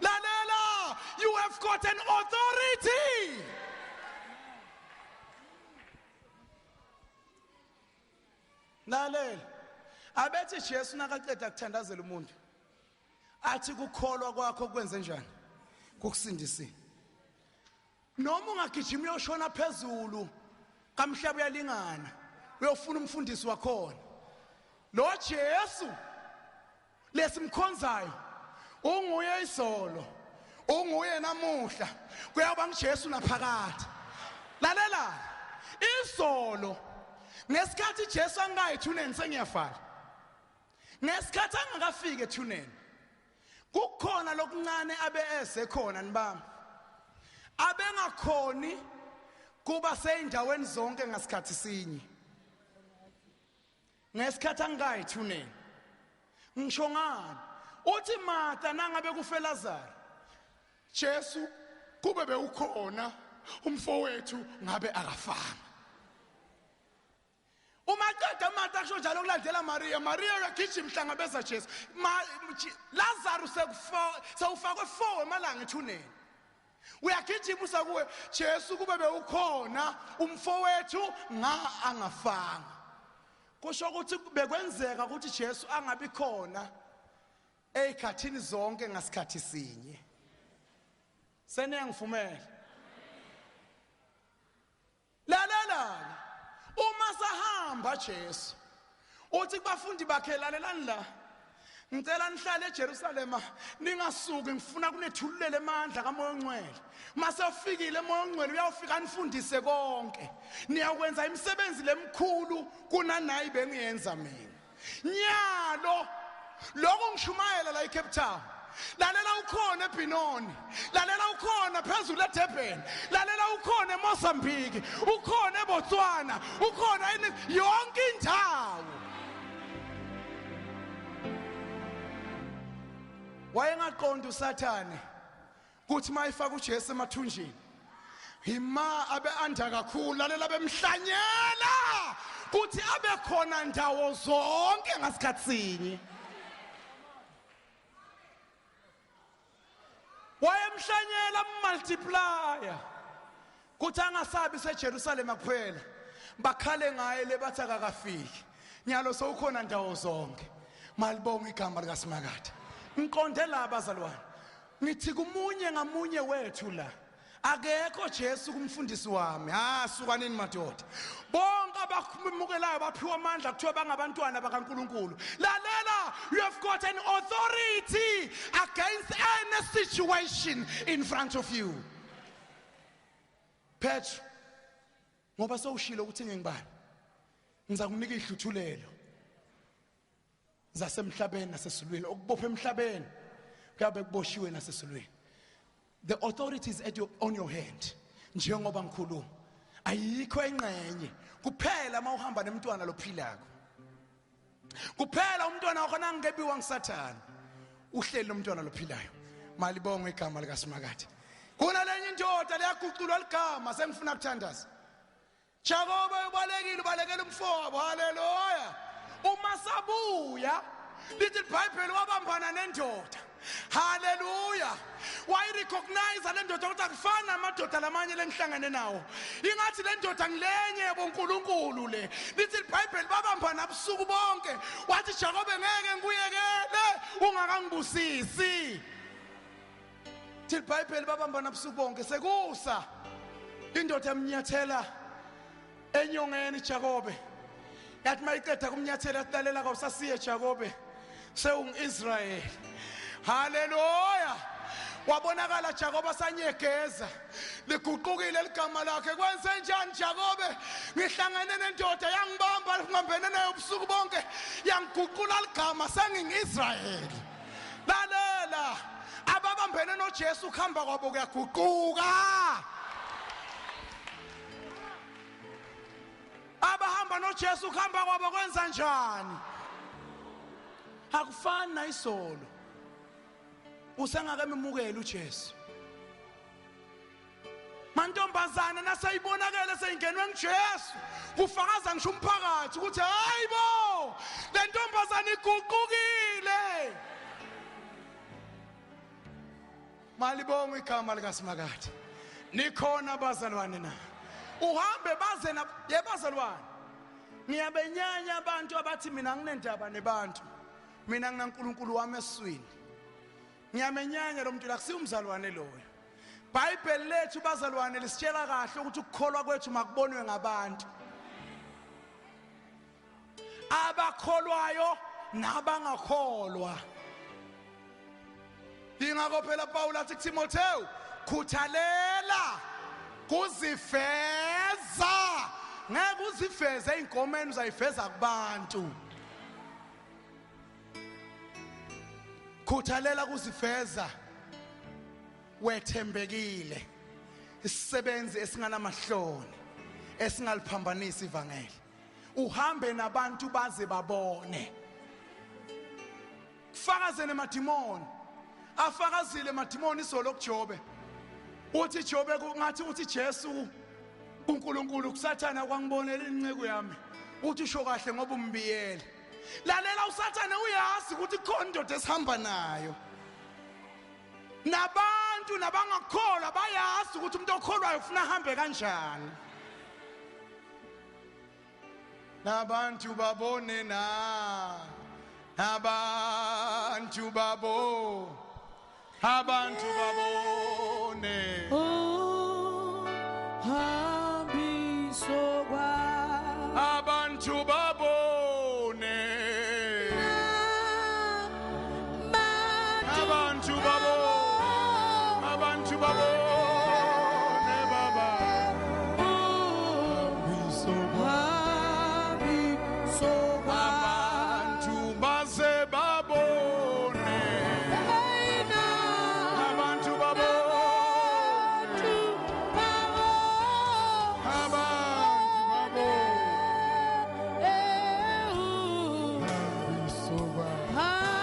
lalela you have got an authority lalela abethi Jesu nakaqeda kuthandazela umuntu athi kukholwa kwakho kwenze njani kukusindisile noma ungagijima uyoshona phezulu kamhlaba uyalingana uyofuna umfundisi wakhona lo Jesu lesimkhonzayo unguye izolo unguye namuhla kuyaba ngiJesu naphakade lalela izolo ngesikhathi Jesu angayi ethuneni sengiyafala ngesikhathi angakafika ethuneni kukhona lokuncane abe esekhona nibami abengakhoni kuba seyindaweni zonke ngasikhathi sinye ngesikhathi angayi ethuneni ngisho ngani uthi Martha nangabe kufe Lazarus Jesu kube bewukhona umfowethu ngabe akafanga uma qeda Martha kusho njalo kulandela Maria uyagijima mhlangabeza Jesu Lazarus sewufakwe 4 emalanga ethuneni uyagijima usakuwe Jesu kube bewukhona umfowethu angafanga kusho ukuthi bekwenzeka ukuthi Jesu angabi khona ezikhathini zonke ngasikhathi sinye senengivumela la uma sahamba Jesu uthi kubafundi bakhe lalelani la ngicela nihlale eJerusalema ningasuki ngifuna kunethululele amandla kaMoya oNgcwele mase ufikile eMoya oNgcwele uyawufika nifundise konke niyakwenza imisebenzi lemkhulu kunanayi bengiyenza mina nyalo lokho ngishumayela la eCape Town lalela ukhona eBinoni lalela ukhona phezulu eDurban lalela ukhona eMozambique ukhona eBotswana ukhona yonke indawo wayengaqonda uSathane kuthi mayifaka uJesu emathunjini hima abe anda kakhulu lalela bemhlanyela kuthi abe khona ndawo zonke ngasikhathi sinye wayemhlanyela multiplier kuthi angasabi seJerusalem kuphela bakhale ngaye lebathi akakafiki nyalo sowukhona ndawo zonke malibonga igama likaSimakade ngiqonde la abazalwane ngithi kumunye ngamunye wethu la akekho Jesu kumfundisi wami suka nini madoda bonke abamukelayo baphiwa amandla kuthiwa bangabantwana bakaNkuluNkulu lalela you have got an authority against any situation in front of you Petru ngoba sowushilo ukuthi ngingibani ngiza kunika ihluthulelo zasemhlabeni nasesilweni okubopha emhlabeni kuyabe kuboshiwe nasesilweni. The authority is on your hand njengoba ngikhuluma ayikho engqenye kuphela mawuhamba nemntwana lophilako kuphela umntwana wakho nangebiwa ngisathana uhleli nomntwana lophilayo. Malibonge igama lika Simakade. Kunalenye indoda leyaguculwa ligama sengifuna ukuthandaza. Jakobe ubalekele umfowabo. Haleluya. Uma sabuya lithi iBhayibheli wabambana nendoda. Haleluya. Wayirecognize le ndoda ukuthi akufana amadoda lamanye lengihlangane nawo. Ingathi le ndoda ngilenye boNkulunkulu le. Lithi iBhayibheli babambana ubusuku bonke. Wathi Jakobe ngeke ngikuyekele ungakangibusisi. Till iBhayibheli babambana ubusuku bonke sekusa indoda yamnyathela enyongeni Jakobe. Yathi mayiqeda kumnyathela atlalela kwasasiye Jakobe sewungu-Israyeli. Haleluya. Wabonakala Jakobe asanyegeza liguqukile ligama lakhe. Kwenze njani Jakobe? Ngihlangane nendoda yangibamba ngihambene nayo ubusuku bonke yangiguqula ligama sengingu-Israyeli. Lalela ababambene noJesu kuhamba kwabo kuyaguquka. Abahamba noJesu kuhamba kwabo kwenza njani? Akufani nayisolo. Usengakememukela uJesu. Mantombazana nasayibonakele seyingenwe nguJesu kufakaza ngisho umphakathi ukuthi hayibo le ntombazana iguqukile. Malibonge igama lika Simakade. Nikhona bazalwane na. Uhambe baze na yebazalwane. Ngiyabenyanya abantu abathi mina nginendaba nebantu. Mina nginaNkulunkulu wami eswini. Ngiyamenyanya lo muntu la kusiya umzalwane loyo. Bible lethu bazalwane lisitshela kahle ukuthi ukukholwa kwethu makubonwe ngabantu. Abakholwayo nabangakholwa. Ingakho phela Paul athi kuThimotheyu khuthalela kuzifeza. Ngeke uzifeze einkomeni uzayifeza kubantu. Khuthalela kuzifeza wethembekile isisebenzi esinganamahloni esingaliphambanisa ivangeli. Uhambe nabantu baze babone. Kufakazene emadimoni. Afakazile emadimoni isolo kuJobe. Uthi Jobe kungathi uthi Jesu uNkulunkulu kusathana kwangibonela inceku yami. Uthi usho kahle ngoba umbiyele. Lalela usathana uyazi ukuthi khona indoda esihamba nayo. Nabantu nabangakholwa bayazi ukuthi umuntu okholwayo ufuna ahambe kanjani. Nabantu babone na. Abantu babo. Abantu babone. Oh, hambiso kwa. Abantu babone. Abantu babone. Abantu babone baba. Hambiso kwa. Abantu baze babone. Abantu babone. Abantu babone.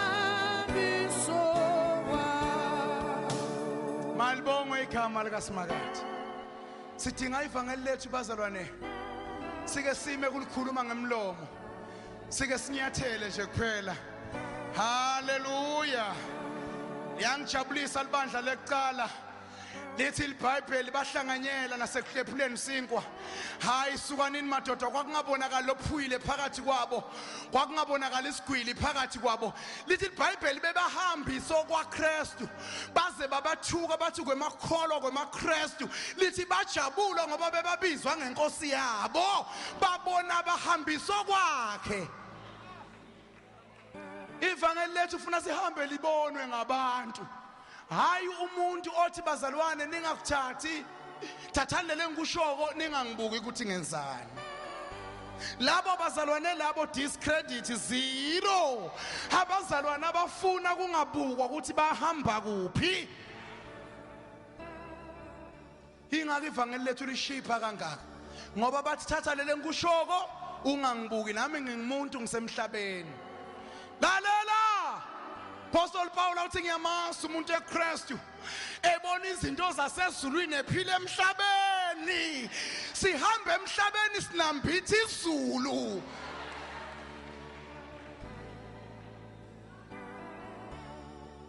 Malibongo igama lika Simakade. Sidinga ivangeli lethu bazalwane. Sike sime kulikhuluma ngemlomo. Sike sinyathele nje kuphela. Haleluya. Yangijabulisa libandla lekuqala. Lithi iBhayibheli bahlanganyela nasekuhlephuleni sinkwa. Hayi sukanini madoda kwakungabonakala lophuyile phakathi kwabo. Kwakungabonakala isigwili phakathi kwabo. Lithi iBhayibheli bebahambisa NgoKrestu. Baze babathuka bathi kwemakholwa kwemakrestu. Lithi bajabula ngoba bebabizwa ngenkosi yabo. Babona bahambisa kwakhe. Ivangeli lethu ufuna sihambe libonwe ngabantu. Hayi umuntu othi bazalwane ningakuthathi thathani lele ngikushoko ningangibuki ukuthi ngenzani. Labo bazalwane labo discredit zero. Abazalwane abafuna kungabukwa ukuthi bahamba kuphi. Ingake ivangeli lethu lishipha kangaka ngoba bathi thatha lele ngikushoko ungangibuki nami ngingumuntu ngisemhlabeni. Lalela Apostle Paul uthi ngiyamazi umuntu eKrestu ebona izinto zasezulwini ephile emhlabeni. Sihamba emhlabeni sinambitha izulu.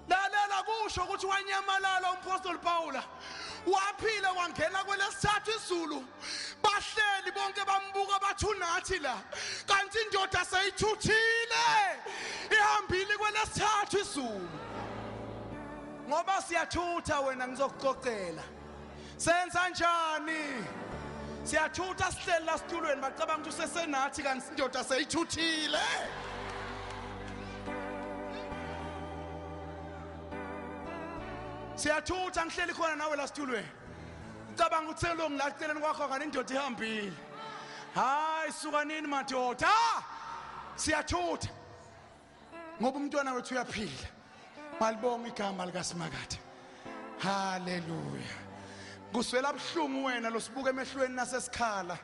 Lalela kusho ukuthi wanyamalala uMapostle Paul. Waphila wangena kwelesithathu izulu. Bahleli bonke bambuka bathi unathi la. Kanti indoda seyithuthile. Ihambile kwelesithathu izulu. Ngoba siyathutha wena ngizokuxoxela. Senza kanjani? Siyathutha sihleli la situlweni bacabanga ukuthi usesenathi kanti indoda seyithuthile. Siyathutha ngihleli khona nawe la situlweni. Ucabanga ukuthi selongi la eceleni kwakho kanti indoda ihambile. Hayi suka nini madoda? Siyathutha. Ngoba umntwana wethu uyaphila. Malibonga igama likaSimakade. Hallelujah. Kuswela buhlungu wena losibuka emehlweni nasesikhala.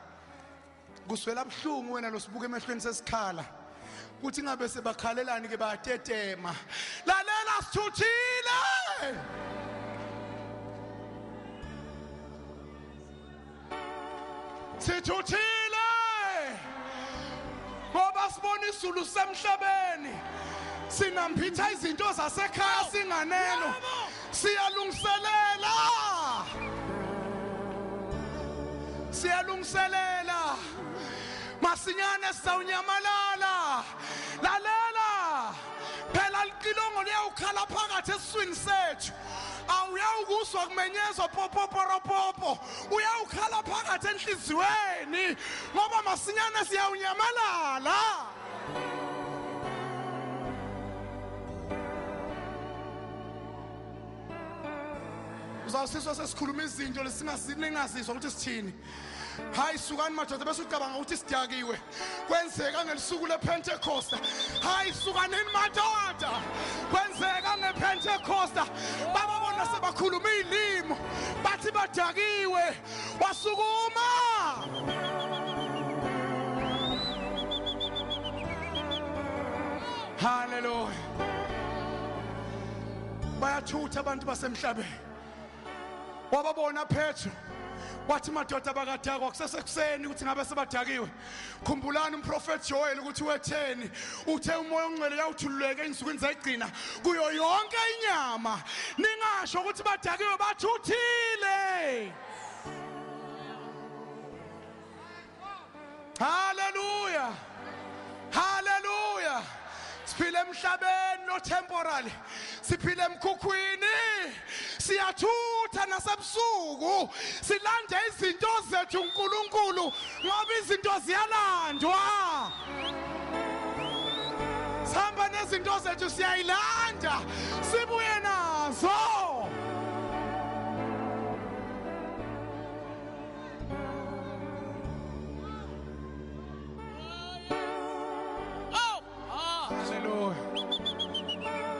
Kuswela buhlungu wena losibuka emehlweni sesikhala. Kuthi ngabe sebakhalelani ke bayatetema. Lalela sithuthile. Sithuthile. Ngoba sibona izulu semhlabeni. Sinambitha izinto zasekhaya singaneno. Siyalungiselela. Siyalungiselela. Masinyane sawunyamalala. Lalela. Phela liqilongo liyawukhala phakathi esiswini sethu. Awuyawukuzwa kumenyezwa popo. Uyawukhala phakathi enhliziyweni ngoba masinyane siyawunyamalala. Uzawusizwa sesikhuluma izinto lesingazizwa ukuthi sithini. Hayi sukani madoda bese ucabanga ukuthi sidakiwe. Kwenzeka ngelisuku lePentecost. Hayi sukaneni madoda. Kwenzeka ngePentecost. Bababona sebakhuluma izilimi. Bathi badakiwe. Wasukuma. Hallelujah. Bayathutha abantu basemhlabeni. Wababona Petru wathi madoda bakadakwa kusesekuseni ukuthi ngabe sebadakiwe. Khumbulani umprofeti Joel ukuthi wetheni uthe umoya ongcwele uyawuthululeka ensukwini zayigcina kuyo yonke inyama. Ningasho ukuthi badakiwe bathuthile. Hallelujah. Hallelujah. Siphile emhlabeni no temporary. Siphile emkhukhwini. Siyathutha nasebusuku. Silande izinto zethu uNkulunkulu ngoba izinto ziyalandwa. Sihamba nezinto zethu siyayilanda. Sibuye nazo.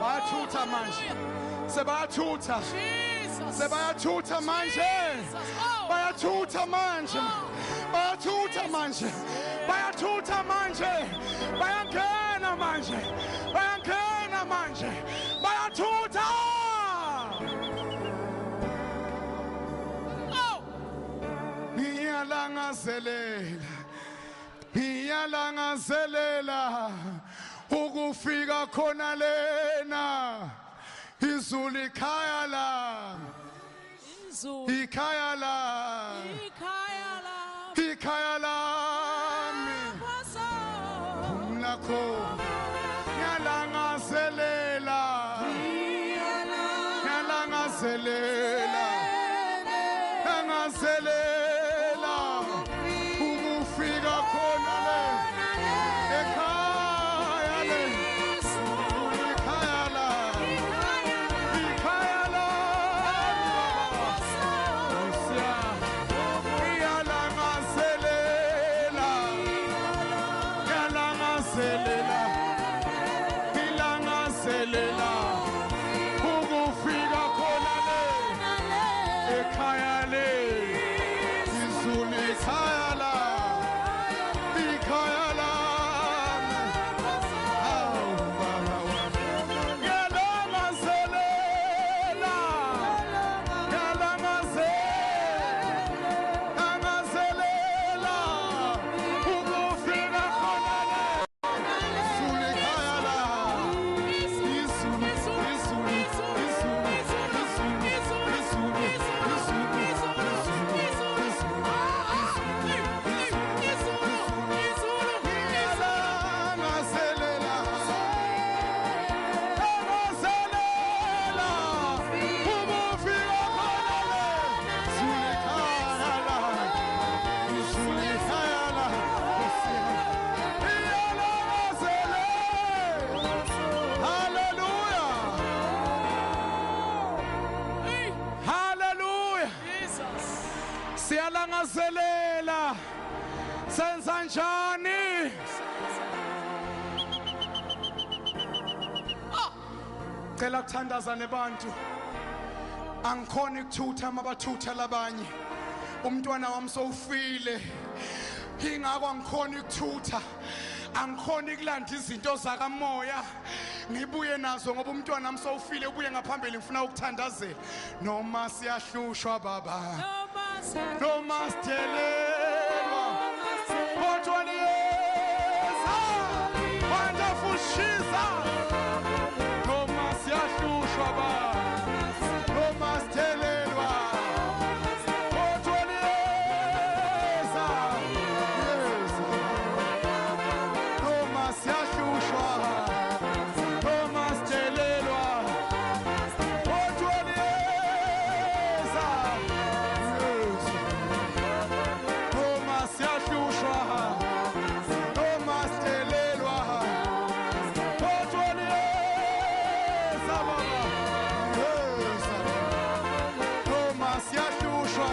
Bayathutha manje. Sebayathutha. Sebayathutha manje. Bayathutha manje. Bayathutha manje. Bayathutha manje. Bayangena manje. Bayangena manje. Bayathutha. Ngiyalangazelela. Ngiyalangazelela. Ukufika khona lena izulu ikhaya la ikhaya la ikhaya lami nakho ngiyalangazelela ngiyalangazelela ngiyalangazelela ukufika khona lena ekhaya Siyalangazelela senza njani? Cela kuthandaza nebantu. Angikhona ukuthutha mabathutha labanye. Umntwana wami sowufile. Ingakho angikhona ukuthutha. Angikhona ukulanda izinto zakamoya. Ngibuye nazo ngoba umntwana wami sowufile ubuye ngaphambili ngifuna ukuthandazela. Noma siyahlushwa baba. Noma sidelelwa. Kodwa liyeza. Wonderful Jesus. Noma siyahlushwa baba. Noma sidelelwa. Kodwa liyeza. Yes. Noma siyahlushwa. Noma sidelelwa. Kodwa liyeza. Yes. Noma siyahlushwa. Noma sidelelwa. Kodwa liyeza baba. Yes. Noma siyahlushwa.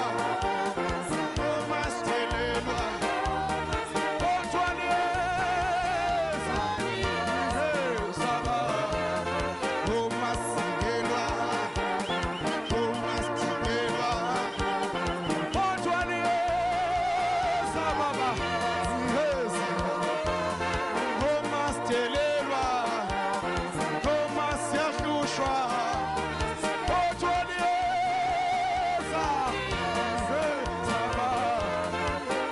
Noma sidelelwa. Kodwa liyeza. Yes baba. Noma sidelelwa. Noma sidelelwa. Kodwa liyeza baba. Yes. Noma sidelelwa. Noma siyahlushwa. Kodwa liyeza. Yes baba.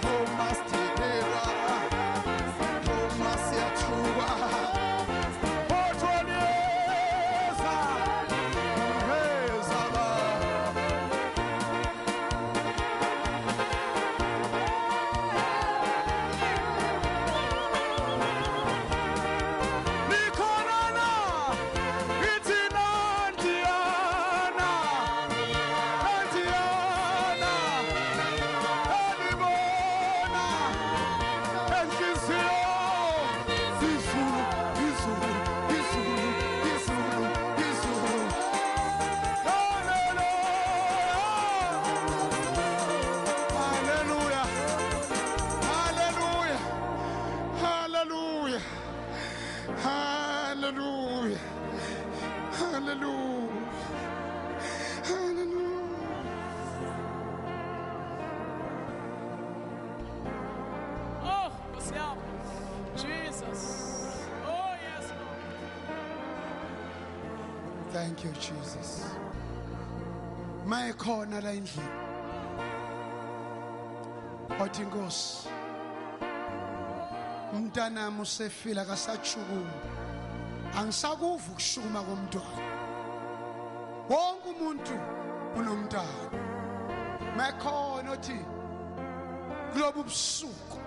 Noma sidelelwa. Noma siyathuka. Kodwa liyeza. Yes baba. Nikhona na, ithi nantiyana, nantiyana, elibona, enhliziyo, izulu, izulu, izulu, izulu, izulu. Hallelujah. Hallelujah. Hallelujah. Hallelujah. Hallelujah. Hallelujah. Oh, Luciano. Jesus. Oh, yes, Lord. Thank you, Jesus. Mayikhona la endlini. Wathi Nkosi, umntanami usefile akasachukuma. Angisakuva ukushukuma komntwana. Wonke umuntu unomntwana. Mayikhona othi kulobu busuku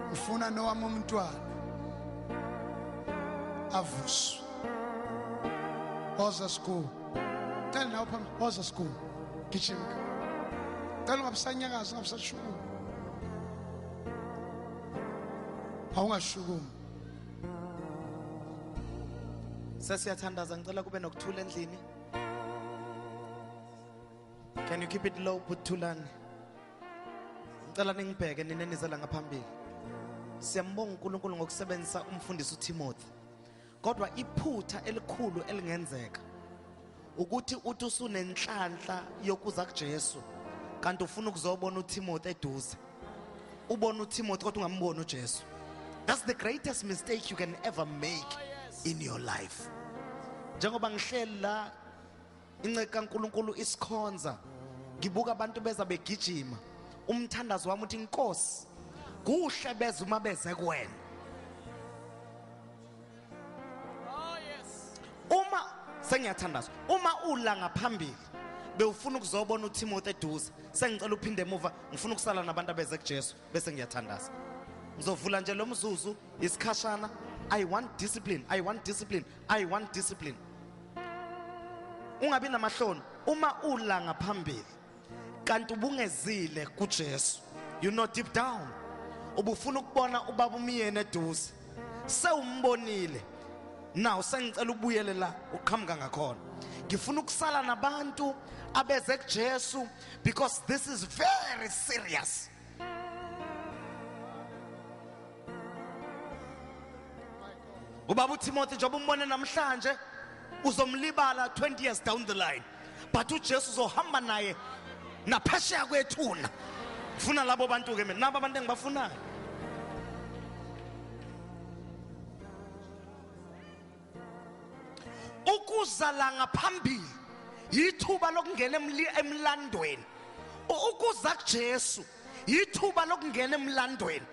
ngifuna nowami umntwana avuswe. Woza school. Tell nawe phambili woza school. Gijima. Tell ungabusanyakaza ungabusashukuma. Awungashukumi. Sesiyathandaza ngicela kube nokuthula endlini. Can you keep it low Buthulani? Ngicela ningibheke ninenizela ngaphambili. Siyambonga uNkulunkulu ngokusebenzisa umfundisi uThimothy. Kodwa iphutha elikhulu elingenzeka ukuthi uthi usunenhlanhla yokuza kuJesu kanti ufuna ukuzobona uThimothy eduze. Ubona uThimothy kodwa ungamboni uJesu. That's the greatest mistake you can ever make in your life. Njengoba ngihleli la inceka kaNkulunkulu isikhonza ngibuka abantu beza begijima umthandazo wami uthi Nkosi kuhle beze uma beze kuwena. Oh, yes. Uma sengiyathandaza uma ula ngaphambili bewufuna ukuzobona uThimothy eduze sengicela uphinde emuva ngifuna ukusala nabantu abeze kuJesu bese ngiyathandaza. Ngizovula nje lo mzuzu isikhashana. I want discipline. I want discipline. I want discipline. Ungabi namahloni uma ula ngaphambili kanti ubungezile kuJesu. You know deep down ubufuna ukubona ubaba umyeni eduze. Sewumbonile. Now sengicela ubuyele la uqhamuka ngakhona. ngifuna ukusala nabantu abeze kuJesu because this is very serious. Ubaba uTimothy njengoba umbone namhlanje uzomlibala 20 years down the line, but uJesu uzohamba naye naphesheya kwethuna. Ngifuna labo bantu ke mina, nabo abantu engibafunayo. Ukuzala ngaphambili yithuba lokungena emlandweni. Ukuza kuJesu yithuba lokungena emlandweni.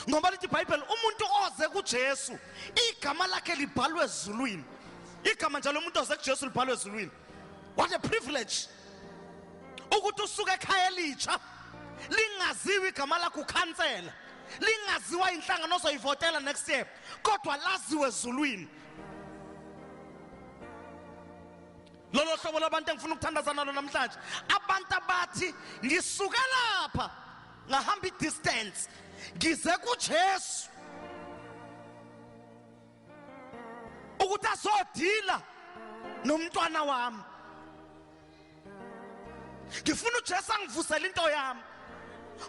Ngoba lithi iBhayibheli umuntu oze kuJesu igama lakhe libhalwe ezulwini. Igama njalo umuntu oze kuJesu libhalwe ezulwini. What a privilege. Ukuthi usuke ekhaya elitsha lingaziwe igama lakhe ukhansela, lingaziwa inhlangano ozoyivotela next year, kodwa laziwe ezulwini. Lolo hlobo labantu engifuna ukuthandaza nalo namhlanje, abantu abathi ngisuke lapha ngahamba i-distance ngize kuJesu ukuthi azodila nomntwana wami. Ngifuna uJesu angivusele into yami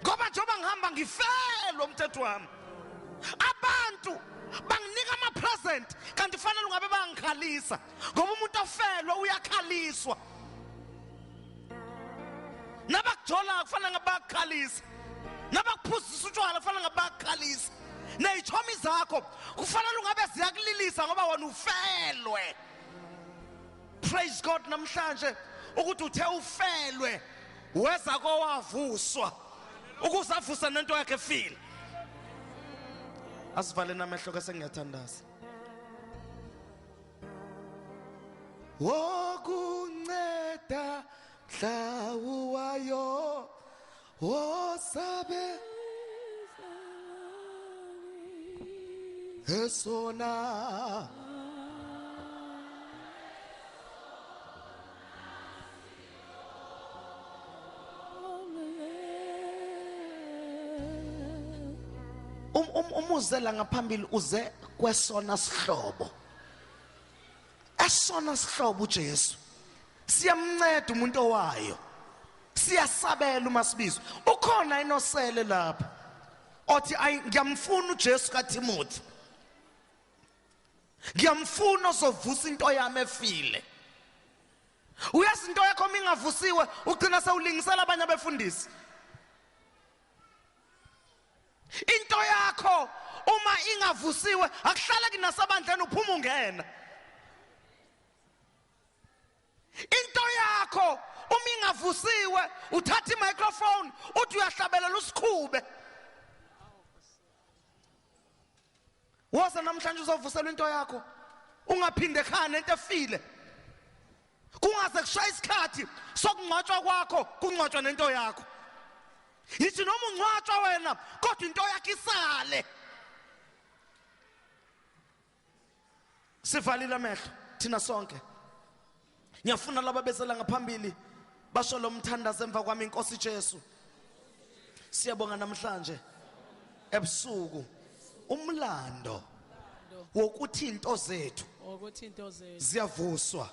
ngoba njengoba ngihamba ngifelwa umthetho wami. Abantu banginika ama-present kanti fanele ungabe bangikhalisa ngoba umuntu ofelwa uyakhaliswa. Nabakujola kufanele ngabe bakukhalisa, nabakuphuzisa utshwala kufanele ngabe bakukhalisa, ney'thomi zakho kufanele ungabe ziyakulilisa ngoba wena ufelwe. Praise God namhlanje ukuthi uthe ufelwe weza kowavuswa ukuze avuse nento yakhe efile. Asivale namehlo ke sengiyathandaza. Wokunceda mhlawuwayo wosabe esona umuzela ngaphambili uze kwesona sihlobo. Esona sihlobo uJesu siyamnceda umuntu owayo, siyasabela uma sibizwa. Ukhona inosele lapha othi ngiyamfuna uJesu kaThimothy, ngiyamfuna ozovusa into yami efile. Uyazi into yakho mingavusiwe ugcina sewulingisela abanye abefundisi. Into yakho uma ingavusiwe akuhlala kunasabandleni uphuma ungena. Into yakho uma ingavusiwe uthatha i-microphone uthi uyahlabelela usikhube. Woza namhlanje uzovuselwa into yakho ungaphinde ekhaya into efile. Kungaze kushaya isikhathi sokungcwatshwa kwakho kungcwatshwa nento yakho. Yithi noma ungcwatshwa wena kodwa into yakho isale. Sivalile amehlo thina sonke. Ngiyafuna laba bezela ngaphambili basho lo mthandazo emva kwami inkosi Jesu. Siyabonga namhlanje ebusuku umlando wokuthi into zethu ziyavuswa,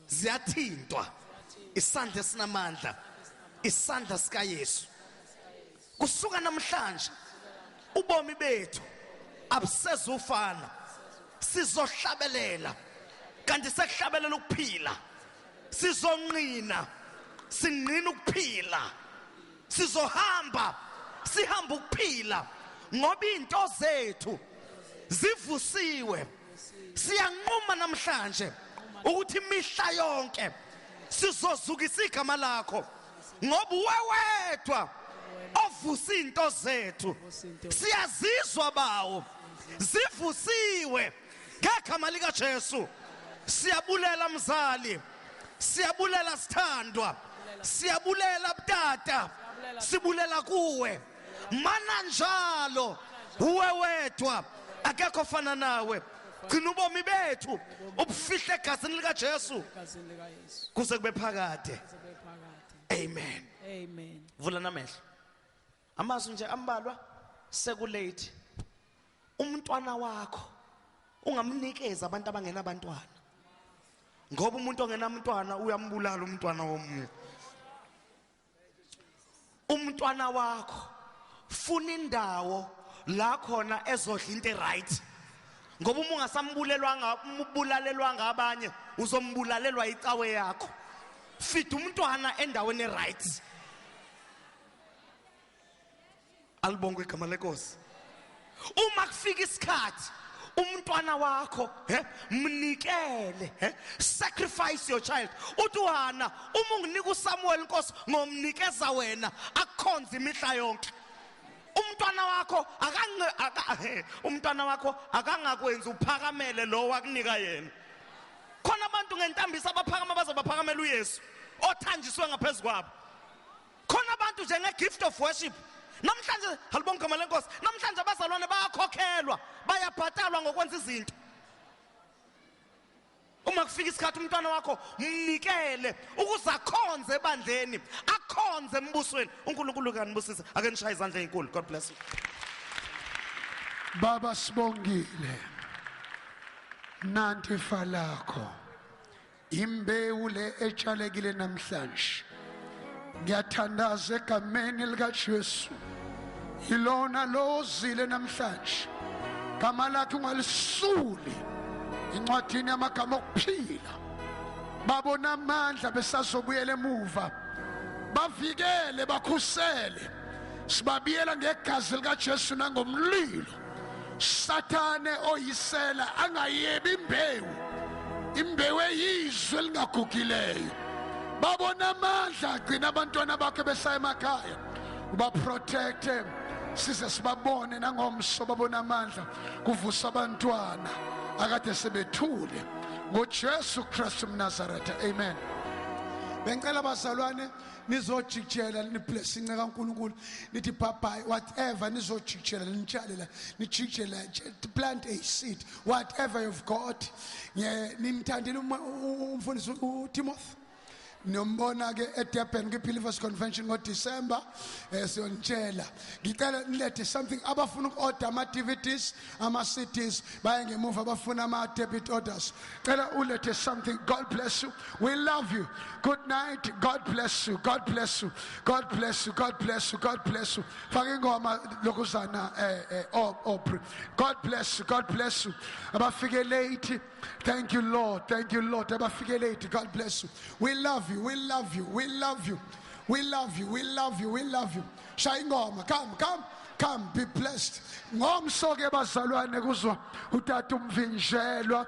ziyathintwa isandla esinamandla, isandla sika Yesu. Kusuka namhlanje ubomi bethu abusezufana, sizohlabelela kanti sekuhlabelela ukuphila, sizonqina sinqina ukuphila, sizohamba sihamba ukuphila ngoba into zethu zivusiwe. Siyanquma namhlanje ukuthi imihla yonke sizozukisa igama lakho ngoba uwedwa ovusa into zethu. Siyazizwa bawo zivusiwe ngegama lika Jesu. Siyabulela mzali, siyabulela sithandwa, siyabulela btata, sibulela kuwe. Mana njalo uwedwa akekho fana nawe. Gcina ubomi bethu ubufihle egazini lika Jesu kuze kube phakade. Amen. Amen. Vula namehlo. Amazwi nje ambalwa sekulate. Umntwana wakho ungamnikeza abantu abangena abantwana. ngoba umuntu ongenamntwana uyambulala umntwana womunye. Umntwana wakho funa indawo la khona ezodla into right, ngoba uma ungasambulalelwanga abanye uzombulalelwa icawe yakho. Fit umntwana endaweni right. Alibonge igama lenkosi. Uma kufika isikhathi umntwana wakho mnikele, sacrifice your child. Utuhana uma unginika uSamuel inkosi ngomnikeza wena akukhonza imihla yonke. Umntwana wakho akangakwenza uphakamele lo wakunika yena. Khona abantu ngentambisa abaphakama bazobaphakamela uYesu othanjiswe ngaphezulu kwabo. Khona abantu njenge gift of worship. Namhlanje halibonga igama lenkosi, namhlanje abazalwane bayakhokhelwa, bayabhatalwa ngokwenza izinto. Uma kufika isikhathi umntwana wakho mnikele ukuze akhonze ebandleni, akhonze embusweni. uNkulunkulu kanibusise, ake nishaye izandla ezinkulu. God bless you. Baba sibongile nanti ifa lakho, imbewu le etshalekile namhlanje. Ngiyathandaza egameni likaJesu, ilona lozile namhlanje, gama lakhe ungalisuli incwadini yamagama okuphila. Babona amandla besazobuyela emuva, bavikele bakhusele, sibabiyela ngegazi likaJesu nangomlilo. Sathane oyisela angayebi imbewu eyizwe elingagugileyo. Babona amandla agcina abantwana bakhe besaya emakhaya, uba protecte size sibabone nangomso. Babona amandla kuvusa abantwana akade sebethule ngoJesu Kristu mNazaretha, amen. Bengicela abazalwane nizojikijela niblessing kaNkulunkulu, nithi bye bye whatever nizojikijela nitshalela nijikijela, plant a seed whatever you've got. Nimthandile umfundisi uTimothy, Nombona ke eDurban kwi-Believers Convention ngoDecember. Siyonitshela ngicela nilethe something abafuna uku-order ama-DVDs, ama-CDs, baye ngemuva abafuna ama-debit orders. Cela ulethe something. God bless you. We love you. Good night. God bless you. God bless you. God bless you. God bless you. God bless you. Faka ingoma lokuzana Opry. God bless you. God bless you. Abafike late. Thank you Lord. Thank you Lord. Abafike late. God bless you. We love you. We love you. We love you. We love you. We love you. We love you. Shaya ingoma. Come, be blessed. Ngomso ke bazalwane kuzwa utata umvinjelwa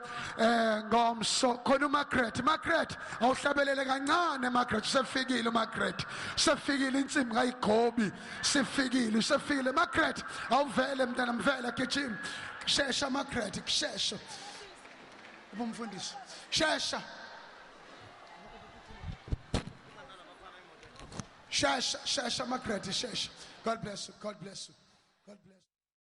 ngomso khona uMargaret awuhlabelele kancane. Margaret sefikile, Margaret sefikile, insimbi kayigobi sefikile. Margaret awuvele mntana, mvela gijima, shesha Margaret, shesha umfundisi, shesha Margaret, shesha. God bless you. God bless you.